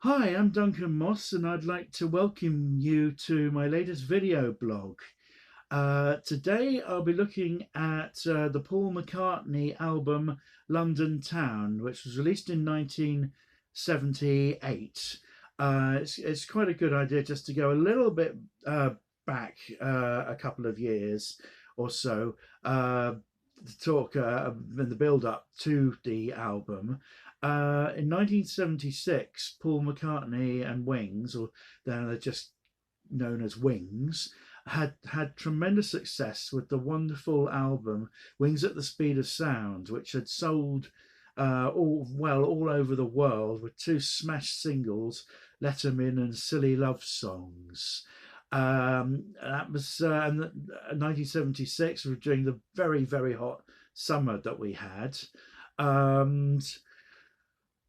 Hi, I'm Duncan Moss, and I'd like to welcome you to my latest video blog. Today, I'll be looking at the Paul McCartney album London Town, which was released in 1978. It's quite a good idea just to go a little bit back a couple of years or so to talk in the build up to the album. In 1976, Paul McCartney and Wings, or they're just known as Wings, had tremendous success with the wonderful album Wings at the Speed of Sound, which had sold all over the world with two smash singles, Let 'Em In and Silly Love Songs. That was in 1976, during the very hot summer that we had. Um,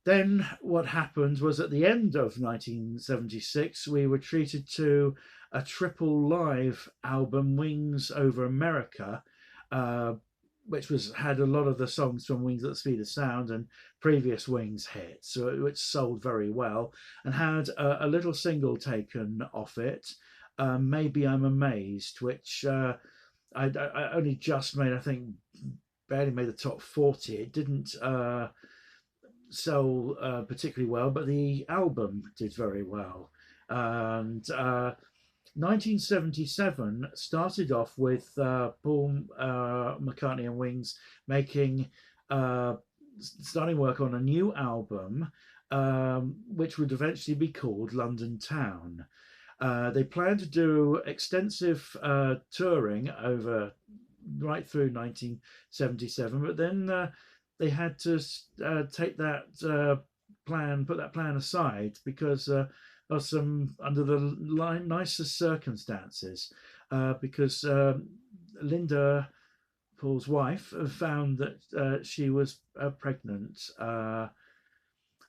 then what happened was at the end of 1976, we were treated to a triple live album, Wings Over America, uh, which had a lot of the songs from Wings at the Speed of Sound and previous Wings hits, which sold very well, and had a little single taken off it, Maybe I'm Amazed, which I only just made, I think, barely made the top 40. It didn't sell particularly well, but the album did very well. And 1977 started off with Paul McCartney and Wings making starting work on a new album, which would eventually be called London Town. They planned to do extensive touring over right through 1977, but then they had to take that put that plan aside because of some under the nicest circumstances, because Linda, Paul's wife, found that she was pregnant,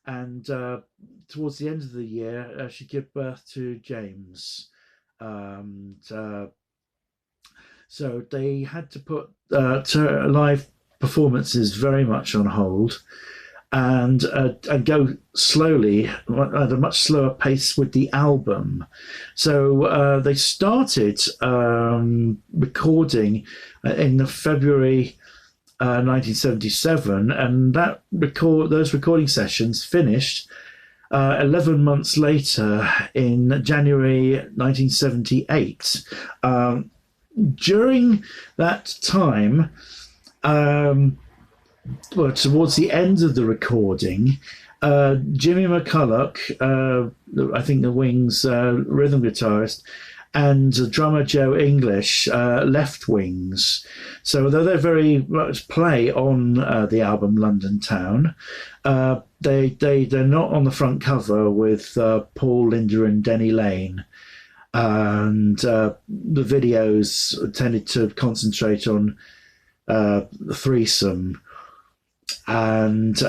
and towards the end of the year, she gave birth to James. So they had to put live performances very much on hold, and go slowly at a much slower pace with the album. So they started recording in February 1977, and those recording sessions finished 11 months later in January 1978. During that time, well, towards the end of the recording, Jimmy McCulloch, I think the Wings rhythm guitarist, and drummer Joe English left Wings. So although they very much play on the album London Town, they're not on the front cover with Paul, Linda, and Denny Lane. And the videos tended to concentrate on the threesome. And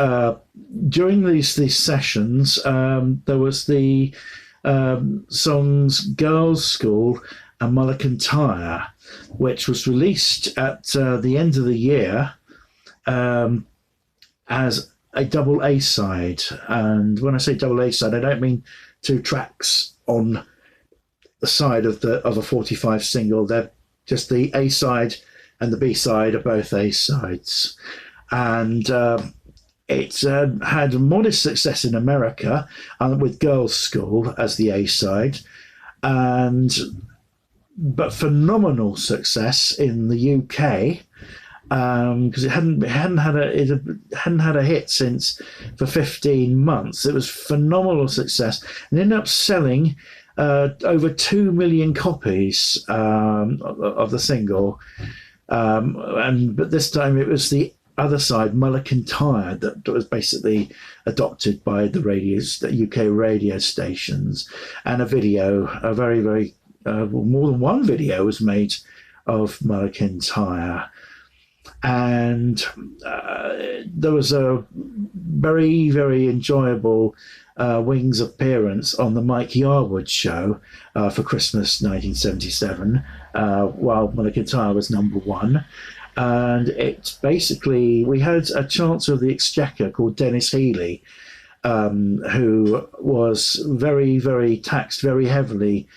during these sessions, there was the songs Girls' School and Mullican Tire, which was released at the end of the year as a double A side. And when I say double A side, I don't mean two tracks on the side of a 45 single. They're just the A side and the B side are both A sides. And it had modest success in America with Girls' School as the A side, but phenomenal success in the UK, because it hadn't had a hit for 15 months. It was phenomenal success and ended up selling over 2 million copies of the single. But this time it was the other side, Mullican Tire, that was basically adopted by the UK radio stations, and a very more than one video was made of Mullican Tire. And there was a very enjoyable Wings appearance on the Mike Yarwood show for Christmas 1977, while Mullican Tire was number one. And it's basically, we had a Chancellor of the Exchequer called Dennis Healy, who was very, very taxed very heavily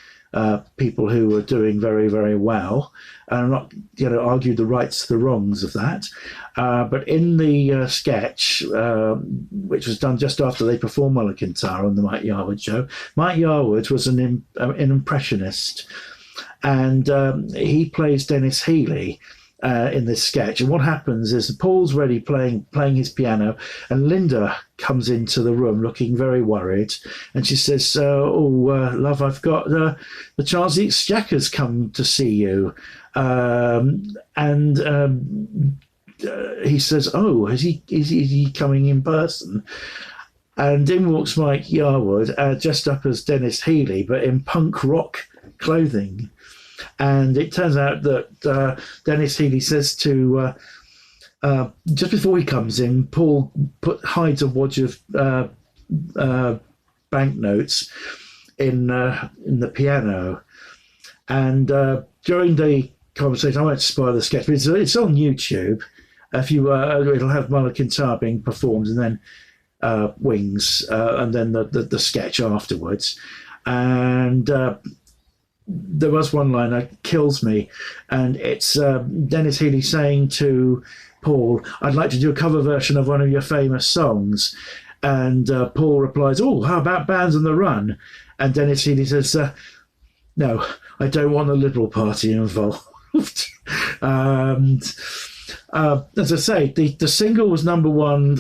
people who were doing very, very well. And I'm not going to argue the rights to the wrongs of that. But in the sketch, which was done just after they performed Mull of Kintyre on the Mike Yarwood show, Mike Yarwood was an impressionist, and he plays Dennis Healy in this sketch. And what happens is Paul's ready playing his piano, and Linda comes into the room looking very worried, and she says, love, I've got the Charles the Exchequer's come to see you. He says, oh, is he coming in person? And in walks Mike Yarwood, dressed up as Dennis Healy, but in punk rock clothing. And it turns out that Dennis Healy says to, just before he comes in, Paul hides a wad of banknotes in the piano. And during the conversation, I won't spoil the sketch, but it's on YouTube. If you, it'll have Mull of Kintyre being performed, and then Wings, and then the sketch afterwards. And there was one line that kills me, and it's Dennis Healy saying to Paul, I'd like to do a cover version of one of your famous songs. And Paul replies, oh, how about Bands on the Run? And Dennis Healy says, no, I don't want the Liberal Party involved. As I say, the single was number one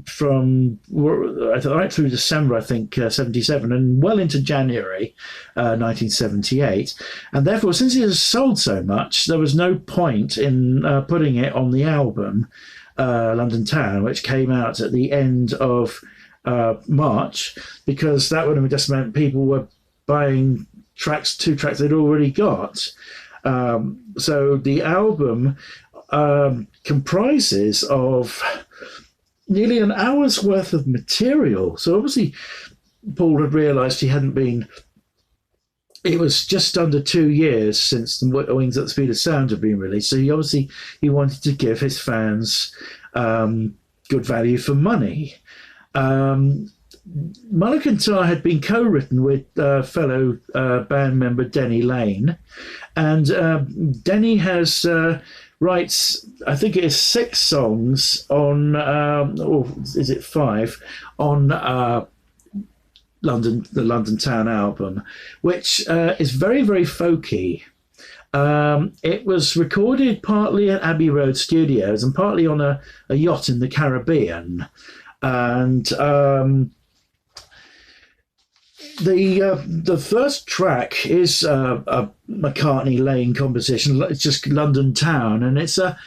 from right through December, I think, 77, and well into January 1978. And therefore, since it has sold so much, there was no point in putting it on the album London Town, which came out at the end of March, because that would have just meant people were buying two tracks they'd already got. So the album comprises of nearly an hour's worth of material. So obviously Paul had realised it was just under 2 years since the Wings at the Speed of Sound had been released. So he wanted to give his fans good value for money. Mull of Kintyre had been co-written with fellow band member Denny Lane, and Denny has writes, I think it is 6 songs on, or is it 5, on the London Town album, which is very, very folky. It was recorded partly at Abbey Road Studios and partly on a yacht in the Caribbean, and the first track is a McCartney Lane composition. It's just London Town, and it's a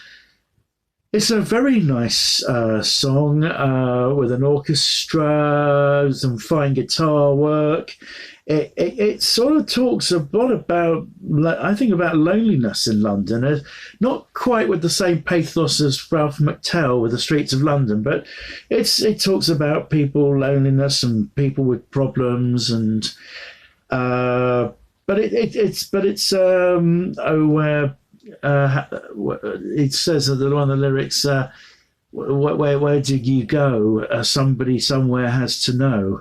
very nice song with an orchestra, some fine guitar work. It sort of talks a lot about, I think, about loneliness in London. Not quite with the same pathos as Ralph McTell with The Streets of London, but it talks about people, loneliness, and people with problems, and it says that one of the lyrics, where did you go? Somebody somewhere has to know.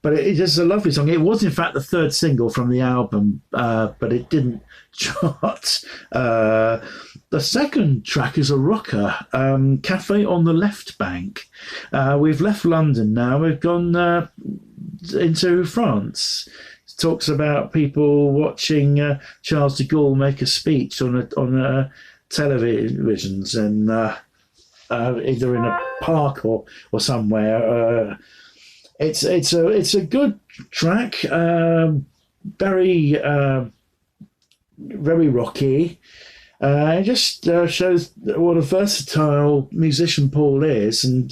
But it is a lovely song. It was, in fact, the 3rd single from the album, but it didn't chart. The second track is a rocker, Cafe on the Left Bank. We've left London now. We've gone into France. It talks about people watching Charles de Gaulle make a speech on televisions, and either in a park or somewhere. It's a good track, very very rocky. It just shows what a versatile musician Paul is, and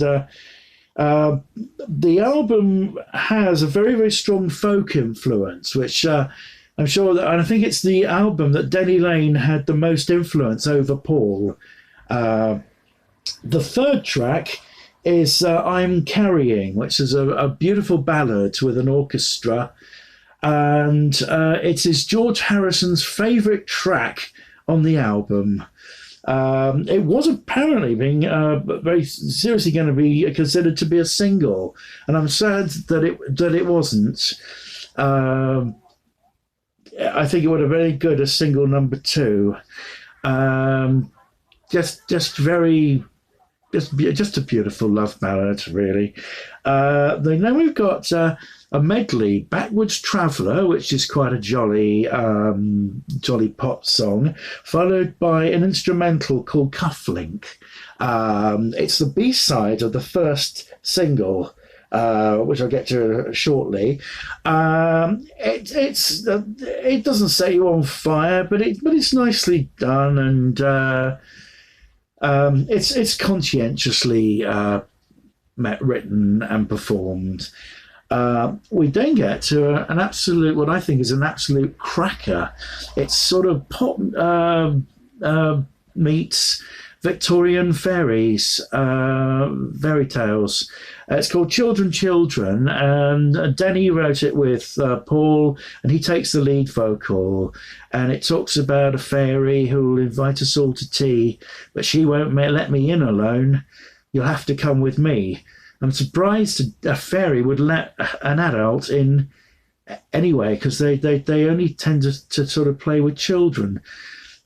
the album has a very, very strong folk influence, which I'm sure that, and I think it's the album that Denny Lane had the most influence over Paul. The 3rd track is I'm Carrying, which is a beautiful ballad with an orchestra, and it is George Harrison's favourite track on the album. It was apparently being very seriously going to be considered to be a single, and I'm sad that it wasn't. Um, I think it would have been very good as single number two. Um, just very just a beautiful love ballad, really. Then we've got a medley, "Backwards Traveller," which is quite a jolly pop song, followed by an instrumental called "Cufflink." It's the B-side of the first single, which I'll get to shortly. It doesn't set you on fire, but it's nicely done, and it's conscientiously written and performed. We then get to an absolute, what I think is an absolute cracker. It's sort of pop meets Victorian fairies, fairy tales. It's called "Children, Children," and Denny wrote it with Paul, and he takes the lead vocal. And it talks about a fairy who will invite us all to tea, but she won't let me in alone. You'll have to come with me. I'm surprised a fairy would let an adult in anyway, because they only tend to sort of play with children.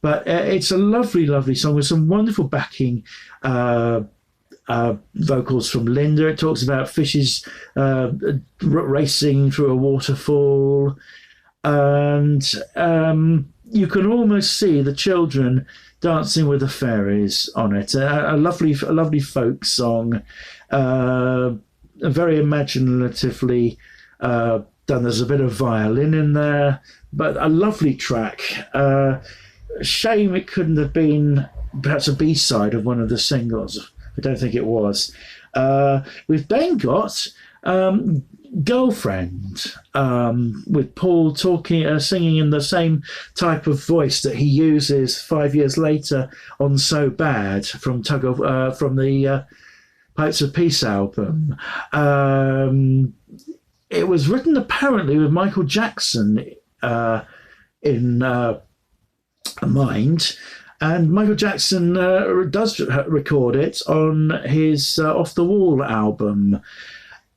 But it's a lovely, lovely song with some wonderful backing vocals from Linda. It talks about fishes racing through a waterfall. And you can almost see the children dancing with the fairies on it. A lovely folk song, very imaginatively done. There's a bit of violin in there, but a lovely track. Shame it couldn't have been perhaps a B-side of one of the singles. I don't think it was. We've then got "Girlfriend," with Paul singing in the same type of voice that he uses 5 years later on "So Bad" from the Pipes of Peace album. It was written apparently with Michael Jackson in mind, and Michael Jackson does record it on his "Off the Wall" album.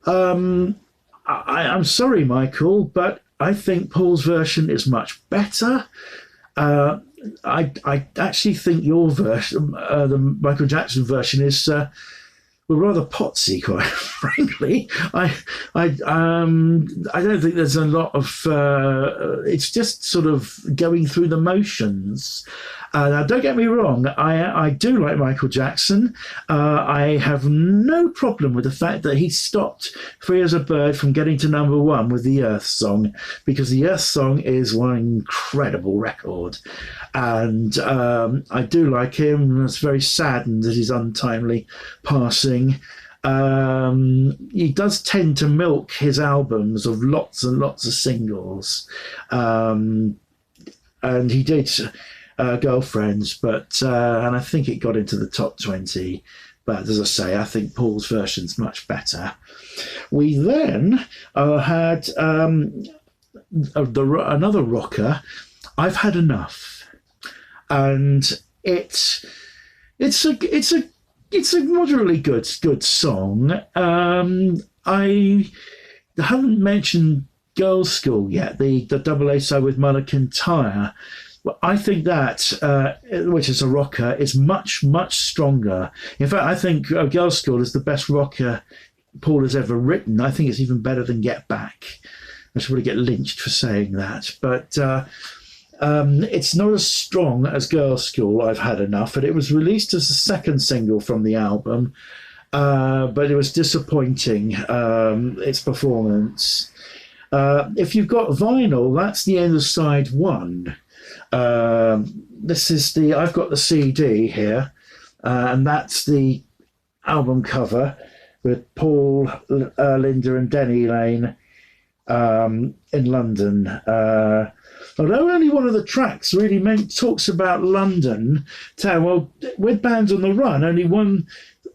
I'm sorry, Michael, but I think Paul's version is much better. I actually think your version, the Michael Jackson version, is rather potsy, quite frankly. I don't think there's a lot of. It's just sort of going through the motions. Now, don't get me wrong, I do like Michael Jackson. I have no problem with the fact that he stopped "Free as a Bird" from getting to number one with the Earth Song, because the Earth Song is one incredible record. And I do like him. I was very saddened at his untimely passing. He does tend to milk his albums of lots and lots of singles. And he did "Girlfriends," but and I think it got into the top 20. But as I say, I think Paul's version's much better. We then had another rocker, "I've Had Enough," and it's a moderately good song. I haven't mentioned "Girls' School" yet, the double A side with Muller Kintyre. Well, I think that, which is a rocker, is much, much stronger. In fact, I think "Girls' School" is the best rocker Paul has ever written. I think it's even better than "Get Back." I should probably get lynched for saying that. But it's not as strong as "Girls' School," "I've Had Enough," and it was released as the second single from the album. But it was disappointing, its performance. If you've got vinyl, that's the end of side one. This is I've got the CD here, and that's the album cover with Paul, Linda, and Denny Lane in London. Although only one of the tracks really talks about London town. Well, with "Bands on the Run," only one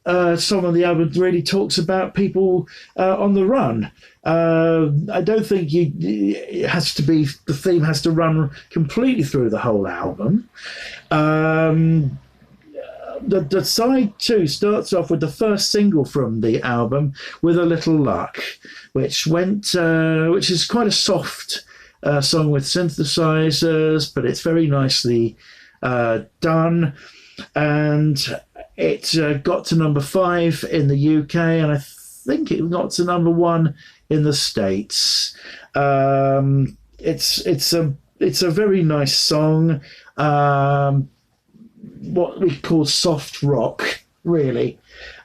song on the album really talks about people on the run. I don't think it has to be, the theme has to run completely through the whole album. the side two starts off with the first single from the album, "With a Little Luck," which is quite a soft song with synthesizers, but it's very nicely done, and it got to number 5 in the UK, and I think it got to number 1 in the States. It's a very nice song. What we call soft rock, really.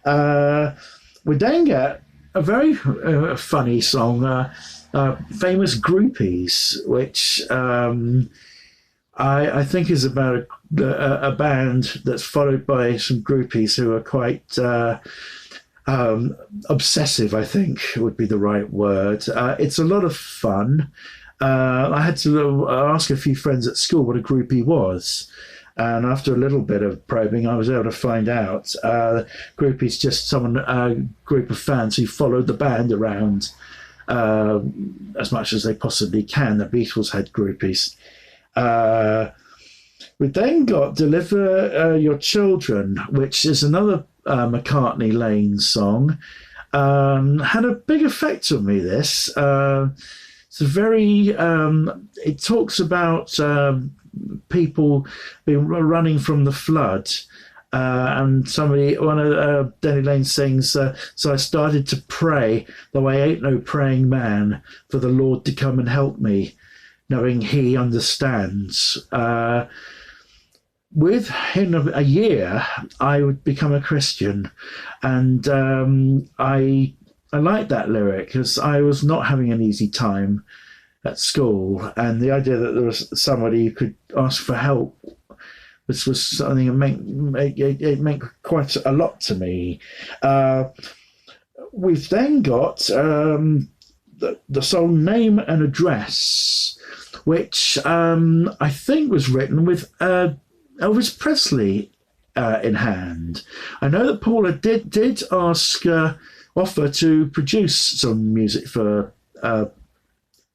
We then get a very funny song, "Famous Groupies," which I think is about a band that's followed by some groupies who are quite obsessive, I think would be the right word. It's a lot of fun. I had to ask a few friends at school what a groupie was. And after a little bit of probing, I was able to find out. Groupie's just a group of fans who followed the band around as much as they possibly can. The Beatles had groupies. We then got "Deliver Your Children," which is another McCartney Lane song. Had a big effect on me, this. It's a very, it talks about people being running from the flood. And one of Denny Lane sings, "So I started to pray, though I ain't no praying man, for the Lord to come and help me, knowing he understands." Within a year, I would become a Christian, and I liked that lyric because I was not having an easy time at school, and the idea that there was somebody you could ask for help was something that meant quite a lot to me. We've then got the song "Name and Address," which I think was written with Elvis Presley in hand. I know that Paula did offer to produce some music for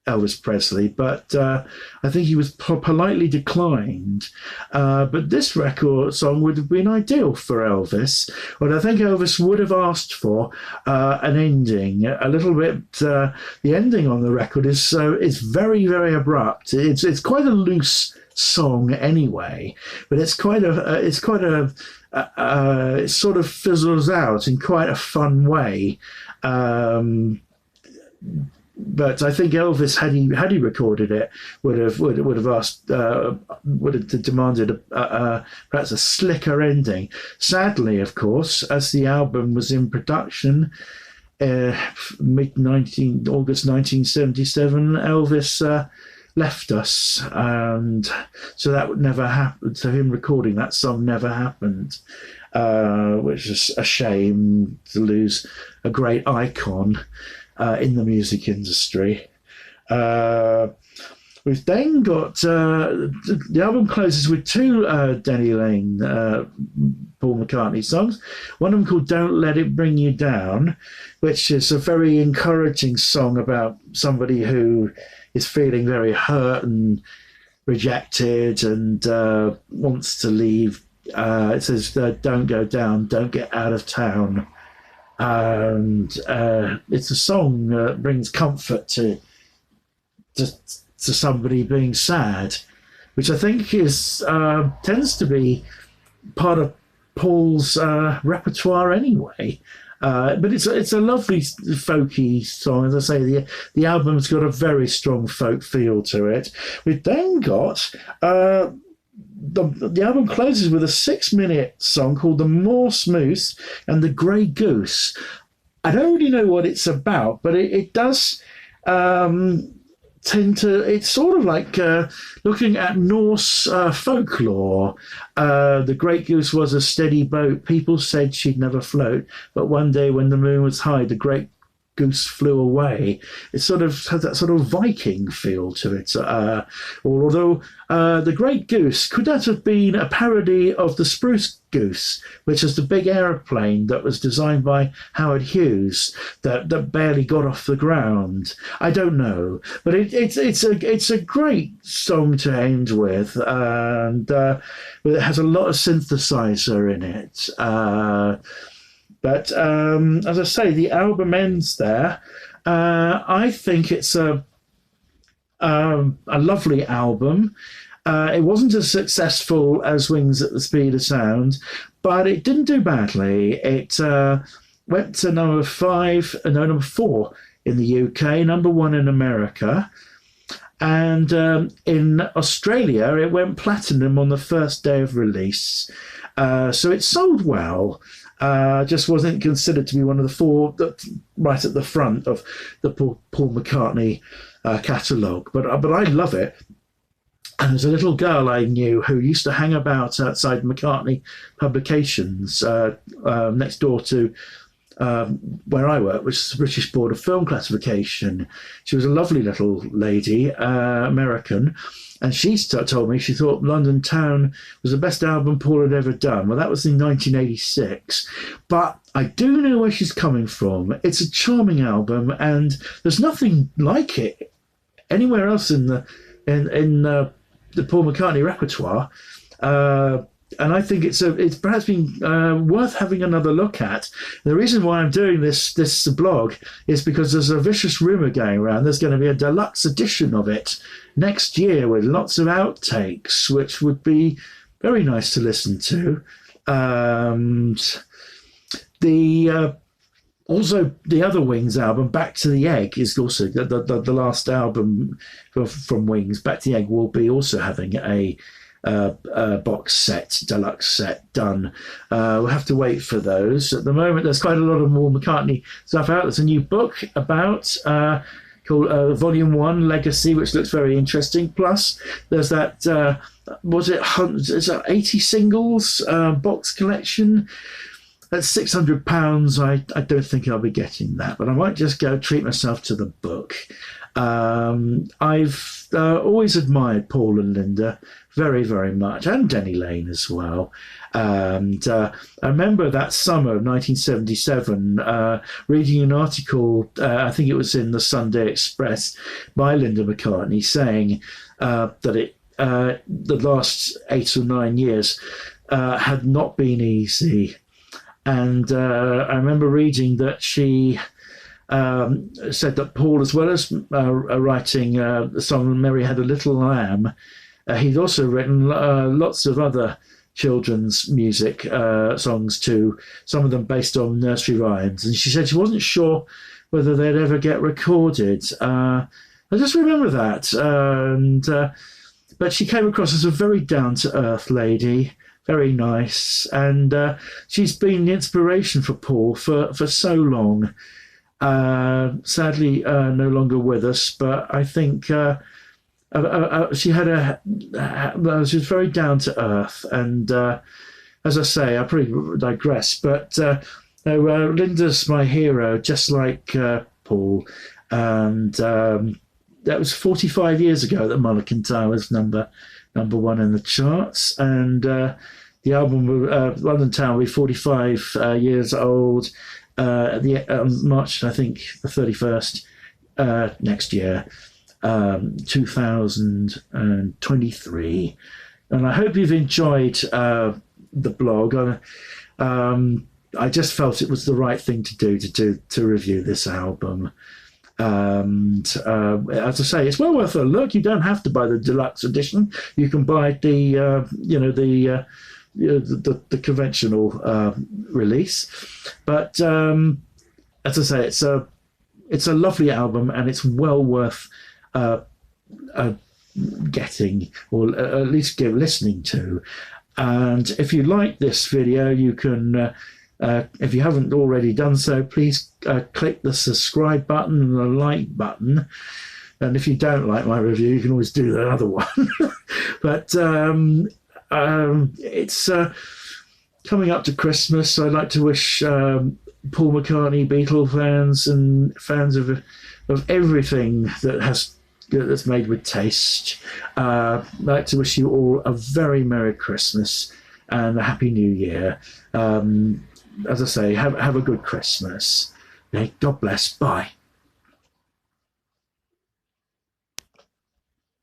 Elvis Presley, but I think he was politely declined. But this song would have been ideal for Elvis. But I think Elvis would have asked for an ending a little bit. The ending on the record is very, very abrupt. It's quite a loose song anyway, but it sort of fizzles out in quite a fun way. But I think Elvis, had he recorded it, would have asked, would have demanded perhaps a slicker ending. Sadly, of course, as the album was in production, August 1977, Elvis left us, and so that would never happen. So him recording that song never happened, which is a shame to lose a great icon in the music industry. We've then got the album closes with 2 Denny Lane, Paul McCartney songs. One of them called "Don't Let It Bring You Down," which is a very encouraging song about somebody who is feeling very hurt and rejected and wants to leave. It says, "Don't go down, don't get out of town." And it's a song that brings comfort to somebody being sad, which I think is tends to be part of Paul's repertoire anyway. But it's a lovely folky song. As I say, the album's got a very strong folk feel to it. We've then got the album closes with a 6-minute song called "The Morse Moose and the Grey Goose." I don't really know what it's about, but it does tend to. It's sort of like looking at Norse folklore. The Great Goose was a steady boat. People said she'd never float, but one day when the moon was high, the Great goose flew away. It sort of had that sort of Viking feel to it. Although the Great Goose, could that have been a parody of the Spruce Goose, which is the big aeroplane that was designed by Howard Hughes that barely got off the ground? I don't know, but it's a great song to end with, and it has a lot of synthesizer in it. But as I say, the album ends there. I think it's a lovely album. It wasn't as successful as Wings at the Speed of Sound, but it didn't do badly. It went to number 4 in the UK, number 1 in America. And in Australia, it went platinum on the first day of release. So it sold well. Just wasn't considered to be one of the 4 that right at the front of the Paul McCartney catalogue. But I love it. And there's a little girl I knew who used to hang about outside McCartney Publications next door to where I work, which is the British Board of Film Classification. She was a lovely little lady, American, and she told me she thought London Town was the best album Paul had ever done. Well, that was in 1986. But I do know where she's coming from. It's a charming album, and there's nothing like it anywhere else in the Paul McCartney repertoire. And I think it's perhaps been worth having another look at. The reason why I'm doing this blog is because there's a vicious rumour going around. There's going to be a deluxe edition of it next year with lots of outtakes, which would be very nice to listen to. Also, the other Wings album, Back to the Egg, is also the last album from Wings. Back to the Egg will be also having a box set, deluxe set done. We'll have to wait for those. At the moment, there's quite a lot of more McCartney stuff out. There's a new book about called Volume 1 Legacy, which looks very interesting. Plus, there's that, is that 80 singles box collection? That's £600. I don't think I'll be getting that, but I might just go treat myself to the book. I've always admired Paul and Linda very, very much, and Denny Lane as well. And I remember that summer of 1977 reading an article, I think it was in the Sunday Express, by Linda McCartney saying that the last 8 or 9 years had not been easy. And I remember reading that she said that Paul, as well as writing the song Mary Had a Little Lamb, he'd also written lots of other children's music songs too, some of them based on nursery rhymes. And she said she wasn't sure whether they'd ever get recorded. I just remember that. But she came across as a very down-to-earth lady, very nice, and she's been the inspiration for Paul for so long. Sadly, no longer with us, but I think she was very down to earth, and as I say, I probably digress, but Linda's my hero, just like Paul, and that was 45 years ago that Mulligan Tower was number 1 in the charts, and the album London Town will be 45 years old at March, I think, the 31st next year, 2023. And I hope you've enjoyed the blog. I just felt it was the right thing to do to review this album. And as I say, it's well worth a look. You don't have to buy the deluxe edition. You can buy the conventional release. But as I say, it's a lovely album, and it's well worth getting, or at least listening to. And if you like this video, you can. If you haven't already done so, please click the subscribe button and the like button. And if you don't like my review, you can always do the other one. But it's coming up to Christmas. So I'd like to wish Paul McCartney, Beatle fans, and fans of everything that's made with taste. I'd like to wish you all a very Merry Christmas and a Happy New Year. As I say, have a good Christmas. Okay, God bless. Bye.